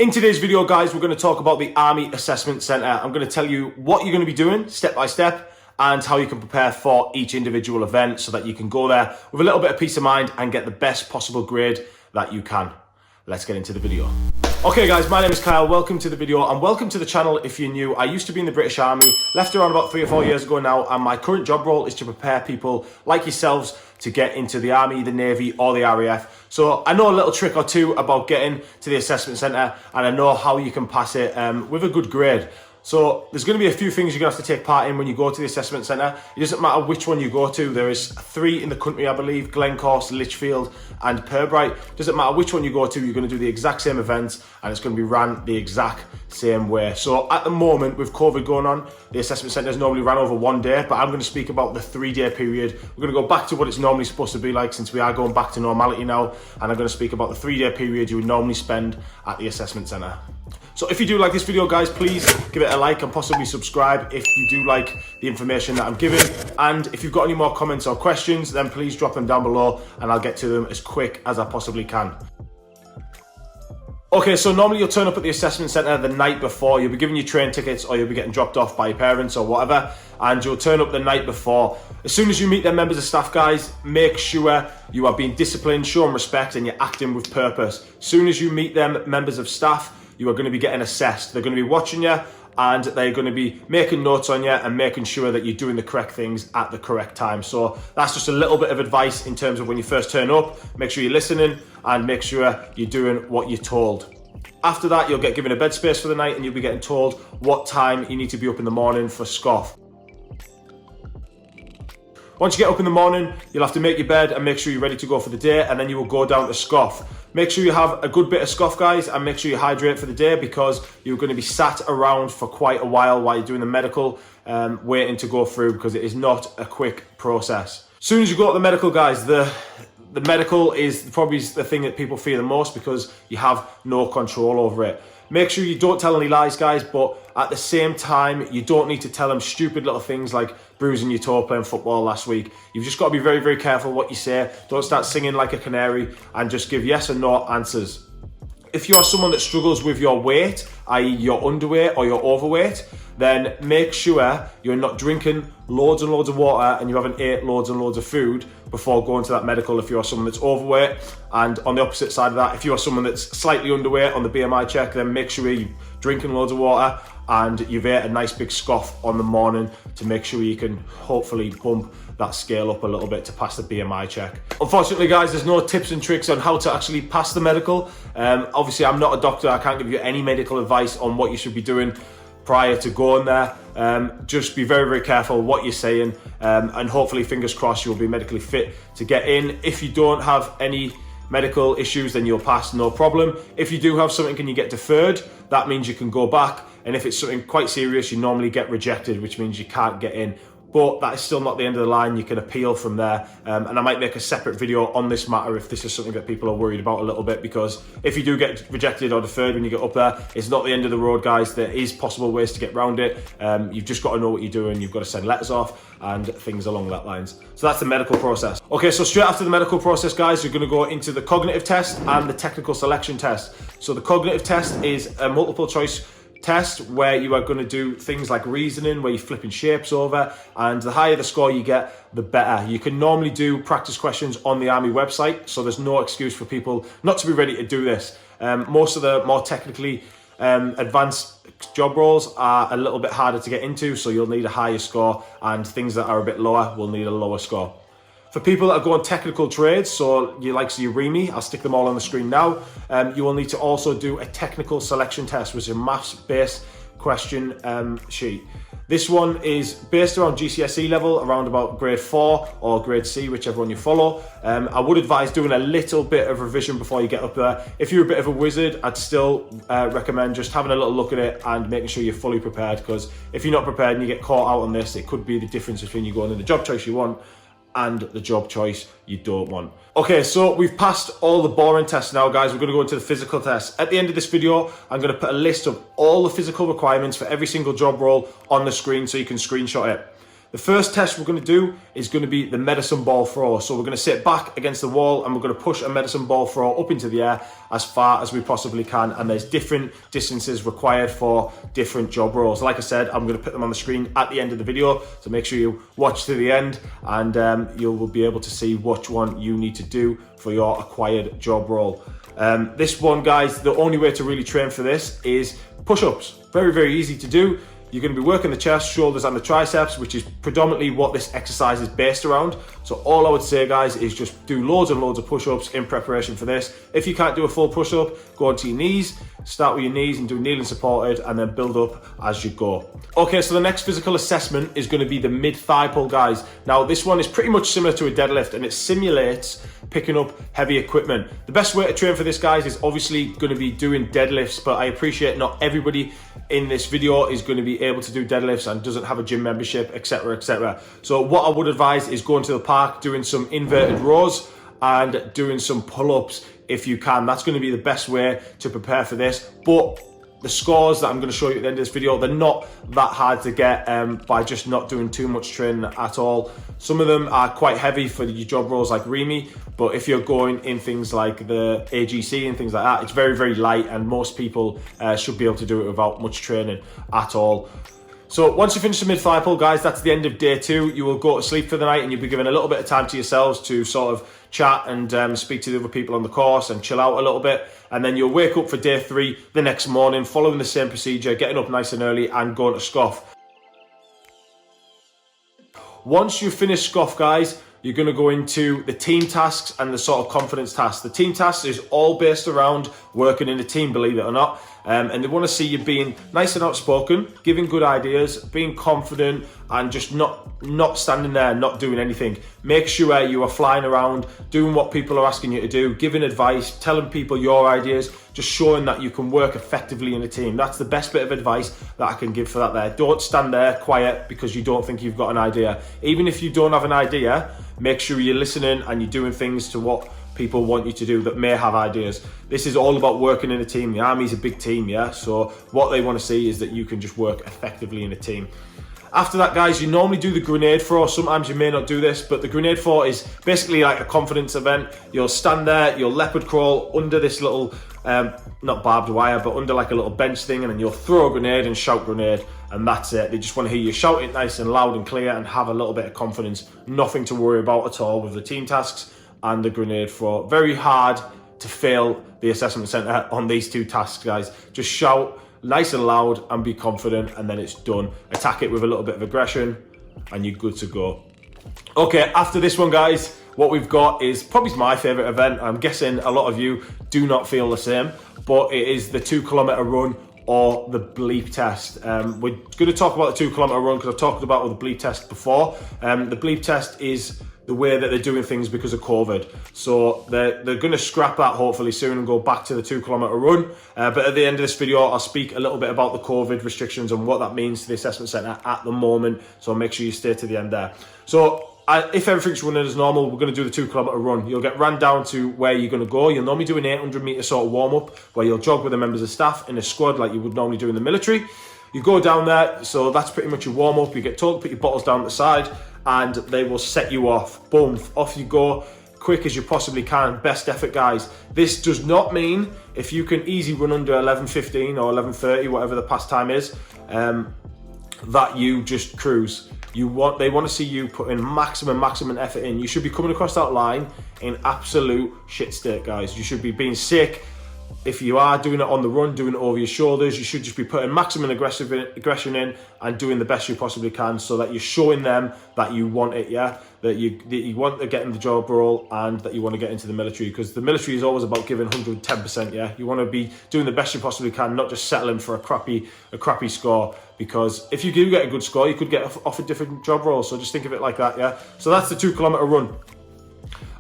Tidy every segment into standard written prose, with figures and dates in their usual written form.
In today's video, guys, we're going to talk about the Army Assessment Centre. I'm going to tell you what you're going to be doing step by step and how you can prepare for each individual event so that you can go there with a little bit of peace of mind and get the best possible grade that you can. Let's get into the video. Okay guys, my name is Kyle, welcome to the video and welcome to the channel if you're new. I used to be in the British Army, left around about 3 or 4 years ago now, and my current job role is to prepare people like yourselves to get into the Army, the Navy or the RAF. So I know a little trick or two about getting to the assessment centre and I know how you can pass it with a good grade. So there's going to be a few things you're going to have to take part in when you go to the assessment centre. It doesn't matter which one you go to. There is 3 in the country, I believe: Glencorse, Lichfield and Pirbright. Doesn't matter which one you go to, you're going to do the exact same events and it's going to be ran the exact same way. So at the moment, with COVID going on, the assessment centre is normally ran over 1 day, but I'm going to speak about the 3-day period. We're going to go back to what it's normally supposed to be like since we are going back to normality now, and I'm going to speak about the 3-day period you would normally spend at the assessment centre. So if you do like this video, guys, please give it a like and possibly subscribe if you do like the information that I'm giving. And if you've got any more comments or questions, then please drop them down below and I'll get to them as quick as I possibly can. Okay, so normally you'll turn up at the assessment centre the night before. You'll be given your train tickets or you'll be getting dropped off by your parents or whatever, and you'll turn up the night before. As soon as you meet them members of staff, guys, make sure you are being disciplined, show them respect and you're acting with purpose. As soon as you meet them members of staff, you are going to be getting assessed. They're going to be watching you and they're going to be making notes on you and making sure that you're doing the correct things at the correct time. So that's just a little bit of advice in terms of when you first turn up. Make sure you're listening and make sure you're doing what you're told. After that, you'll get given a bed space for the night and you'll be getting told what time you need to be up in the morning for SCOF. Once you get up in the morning, you'll have to make your bed and make sure you're ready to go for the day, and then you will go down to SCOF. Make sure you have a good bit of SCOF, guys, and make sure you hydrate for the day because you're going to be sat around for quite a while you're doing the medical, waiting to go through, because it is not a quick process. As soon as you go to the medical, guys, the medical is probably the thing that people fear the most because you have no control over it. Make sure you don't tell any lies, guys, but at the same time, you don't need to tell them stupid little things like bruising your toe playing football last week. You've just got to be very, very careful what you say. Don't start singing like a canary and just give yes or no answers. If you are someone that struggles with your weight, i.e. you're underweight or you're overweight, then make sure you're not drinking loads and loads of water and you haven't ate loads and loads of food before going to that medical if you're someone that's overweight. And on the opposite side of that, if you're someone that's slightly underweight on the BMI check, then make sure you're drinking loads of water and you've ate a nice big SCOF on the morning to make sure you can hopefully bump that scale up a little bit to pass the BMI check. Unfortunately, guys, there's no tips and tricks on how to actually pass the medical. Obviously, I'm not a doctor. I can't give you any medical advice on what you should be doing prior to going there. Just be very, very careful what you're saying, and hopefully, fingers crossed, you'll be medically fit to get in. If you don't have any medical issues, then you'll pass, no problem. If you do have something and you get deferred, that means you can go back, and if it's something quite serious, you normally get rejected, which means you can't get in. But that is still not the end of the line. You can appeal from there, and I might make a separate video on this matter if this is something that people are worried about a little bit, because if you do get rejected or deferred when you get up there, it's not the end of the road, guys. There is possible ways to get around it. You've just got to know what you're doing. You've got to send letters off and things along that lines. So that's the medical process. Okay, so straight after the medical process, guys, you're going to go into the cognitive test and the technical selection test. So the cognitive test is a multiple choice test where you are going to do things like reasoning, where you're flipping shapes over, and the higher the score you get, the better. You can normally do practice questions on the Army website, so there's no excuse for people not to be ready to do this. Most of the more technically advanced job roles are a little bit harder to get into, so you'll need a higher score, and things that are a bit lower will need a lower score. For people that are going technical trades, so you like your REME, I'll stick them all on the screen now, you will need to also do a technical selection test, which is a maths-based question sheet. This one is based around GCSE level, around about grade 4 or grade C, whichever one you follow. I would advise doing a little bit of revision before you get up there. If you're a bit of a wizard, I'd still recommend just having a little look at it and making sure you're fully prepared, because if you're not prepared and you get caught out on this, it could be the difference between you going in the job choice you want and the job choice you don't want. Okay, so we've passed all the boring tests now, guys. We're going to go into the physical test. At the end of this video, I'm going to put a list of all the physical requirements for every single job role on the screen so you can screenshot it. The first test we're going to do is going to be the medicine ball throw. So we're going to sit back against the wall and we're going to push a medicine ball throw up into the air as far as we possibly can. And there's different distances required for different job roles. Like I said, I'm going to put them on the screen at the end of the video. So make sure you watch to the end and you will be able to see which one you need to do for your acquired job role. This one, guys, the only way to really train for this is push-ups. Very, very easy to do. You're going to be working the chest, shoulders and the triceps, which is predominantly what this exercise is based around. So all I would say, guys, is just do loads and loads of push-ups in preparation for this. If you can't do a full push-up, go onto your knees, start with your knees and do kneeling supported and then build up as you go. Okay, so the next physical assessment is going to be the mid-thigh pull, guys. Now, this one is pretty much similar to a deadlift and it simulates picking up heavy equipment. The best way to train for this, guys, is obviously going to be doing deadlifts, but I appreciate not everybody in this video is going to be able to do deadlifts and doesn't have a gym membership, etc, etc. So what I would advise is going to the park, doing some inverted rows and doing some pull-ups if you can. That's going to be the best way to prepare for this. But the scores that I'm going to show you at the end of this video, they're not that hard to get by just not doing too much training at all. Some of them are quite heavy for your job roles like Remy, but if you're going in things like the AGC and things like that, it's very, very light and most people should be able to do it without much training at all. So once you finish the mid-thigh pull, guys, that's the end of day 2. You will go to sleep for the night and you'll be given a little bit of time to yourselves to sort of chat and speak to the other people on the course and chill out a little bit. And then you'll wake up for day 3 the next morning, following the same procedure, getting up nice and early and going to scoff. Once you finish scoff, guys, you're going to go into the team tasks and the sort of confidence tasks. The team tasks is all based around working in a team, believe it or not. And they want to see you being nice and outspoken, giving good ideas, being confident, and just not standing there, not doing anything. Make sure you are flying around, doing what people are asking you to do, giving advice, telling people your ideas, just showing that you can work effectively in a team. That's the best bit of advice that I can give for that there. Don't stand there quiet because you don't think you've got an idea. Even if you don't have an idea, make sure you're listening and you're doing things to what people want you to do that may have ideas. This is all about working in a team. The Army's a big team, yeah? So what they want to see is that you can just work effectively in a team. After that, guys, you normally do the grenade throw. Sometimes you may not do this, but the grenade throw is basically like a confidence event. You'll stand there, you'll leopard crawl under this little, not barbed wire, but under like a little bench thing, and then you'll throw a grenade and shout grenade, and that's it. They just want to hear you shout it nice and loud and clear and have a little bit of confidence. Nothing to worry about at all with the team tasks and the grenade throw. Very hard to fail the assessment centre on these 2 tasks, guys. Just shout nice and loud and be confident, and then it's done. Attack it with a little bit of aggression and you're good to go. Okay, after this one, guys, what we've got is probably my favourite event. I'm guessing a lot of you do not feel the same, but it is the 2 kilometer run or the Bleep test. We're going to talk about the 2 kilometer run because I've talked about the Bleep test before. The Bleep test is the way that they're doing things because of COVID. So they're going to scrap that hopefully soon and go back to the 2 kilometer run. But at the end of this video, I'll speak a little bit about the COVID restrictions and what that means to the assessment centre at the moment. So make sure you stay to the end there. So if everything's running as normal, we're going to do the 2 kilometer run. You'll get ran down to where you're going to go. You'll normally do an 800 metre sort of warm up where you'll jog with the members of staff in a squad like you would normally do in the military. You go down there, so that's pretty much your warm up. You get told to put your bottles down at the side and they will set you off. Boom, off you go, quick as you possibly can. Best effort, guys. This does not mean if you can easy run under 11:15 or 11:30, whatever the past time is, that you just cruise. They want to see you put in maximum effort in. You should be coming across that line in absolute shit state, guys. You should be being sick. If you are doing it on the run, doing it over your shoulders, you should just be putting maximum aggression in and doing the best you possibly can so that you're showing them that you want it, yeah? That you want to get in the job role and that you want to get into the military, because the military is always about giving 110%, yeah? You want to be doing the best you possibly can, not just settling for a crappy score, because if you do get a good score, you could get offered different job roles, so just think of it like that, yeah? So that's the 2 kilometer run.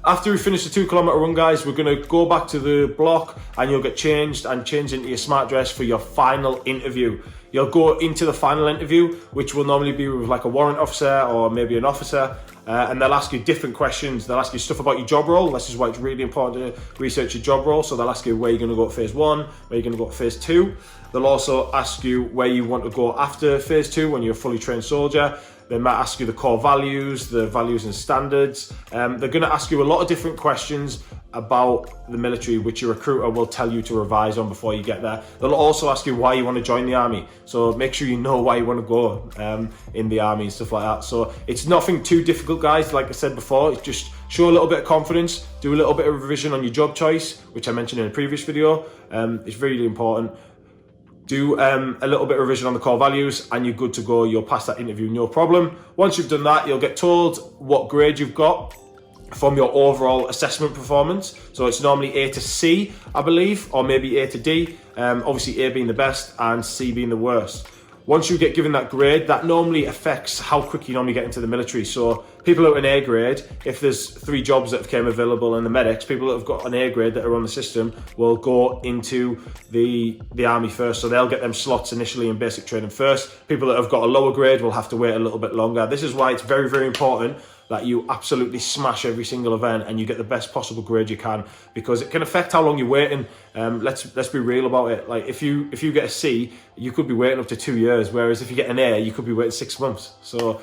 After we finish the 2 kilometer run, guys, we're going to go back to the block and you'll get changed into your smart dress for your final interview. You'll go into the final interview, which will normally be with like a warrant officer or maybe an officer, and they'll ask you different questions. They'll ask you stuff about your job role. This is why it's really important to research your job role. So they'll ask you where you're going to go at phase 1, where you're going to go at phase 2. They'll also ask you where you want to go after phase 2 when you're a fully trained soldier. They might ask you the core values, the values and standards. They're going to ask you a lot of different questions about the military, which your recruiter will tell you to revise on before you get there. They'll also ask you why you want to join the army, so make sure you know why you want to go in the army and stuff like that. So it's nothing too difficult, guys. Like I said before, it's just show a little bit of confidence, do a little bit of revision on your job choice, which I mentioned in a previous video. It's really important. Do a little bit of revision on the core values and you're good to go. You'll pass that interview, no problem. Once you've done that, you'll get told what grade you've got from your overall assessment performance. So it's normally A to C, I believe, or maybe A to D. Obviously A being the best and C being the worst. Once you get given that grade, that normally affects how quick you normally get into the military. So people who are an A grade, if there's 3 jobs that have came available in the medics, people that have got an A grade that are on the system will go into the army first. So they'll get them slots initially in basic training first. People that have got a lower grade will have to wait a little bit longer. This is why it's very, very important that you absolutely smash every single event and you get the best possible grade you can, because it can affect how long you're waiting. Let's be real about it. Like if you get a C, you could be waiting up to 2 years, whereas if you get an A, you could be waiting 6 months. So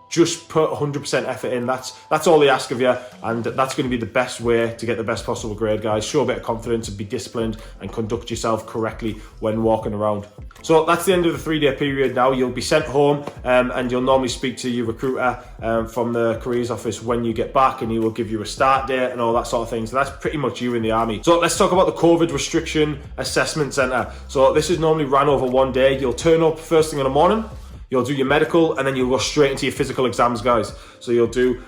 just put 100% effort in. That's all they ask of you, and that's going to be the best way to get the best possible grade, guys. Show a bit of confidence and be disciplined and conduct yourself correctly when walking around. So that's the end of the 3-day period now. You'll be sent home and you'll normally speak to your recruiter from the careers office when you get back, and he will give you a start date and all that sort of thing. So that's pretty much you in the army. So let's talk about the COVID restriction assessment centre. So this is normally ran over 1 day. You'll turn up first thing in the morning. You'll do your medical and then you'll go straight into your physical exams, guys. So you'll do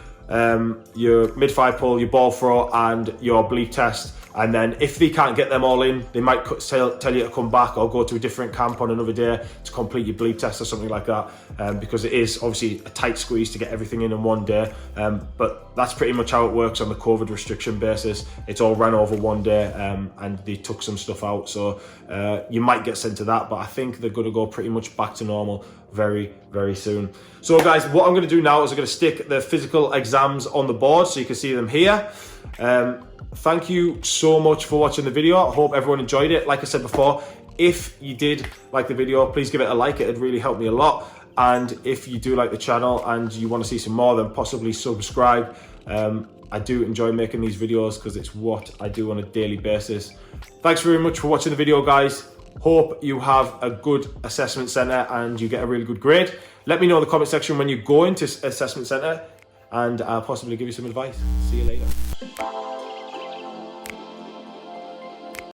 your mid-thigh pull, your ball throw and your bleep test. And then if they can't get them all in, they might tell you to come back or go to a different camp on another day to complete your bleep test or something like that, because it is obviously a tight squeeze to get everything in 1 day. But that's pretty much how it works on the COVID restriction basis. It's all ran over 1 day and they took some stuff out. So you might get sent to that, but I think they're going to go pretty much back to normal very, very soon. So guys, what I'm going to do now is I'm going to stick the physical exams on the board so you can see them here. Thank you so much for watching the video. I hope everyone enjoyed it. Like I said before, if you did like the video, please give it a like. It'd really help me a lot. And if you do like the channel and you want to see some more, then possibly subscribe. I do enjoy making these videos because it's what I do on a daily basis. Thanks very much for watching the video, guys. Hope you have a good assessment centre and you get a really good grade. Let me know in the comment section when you go into assessment centre and I'll possibly give you some advice. See you later.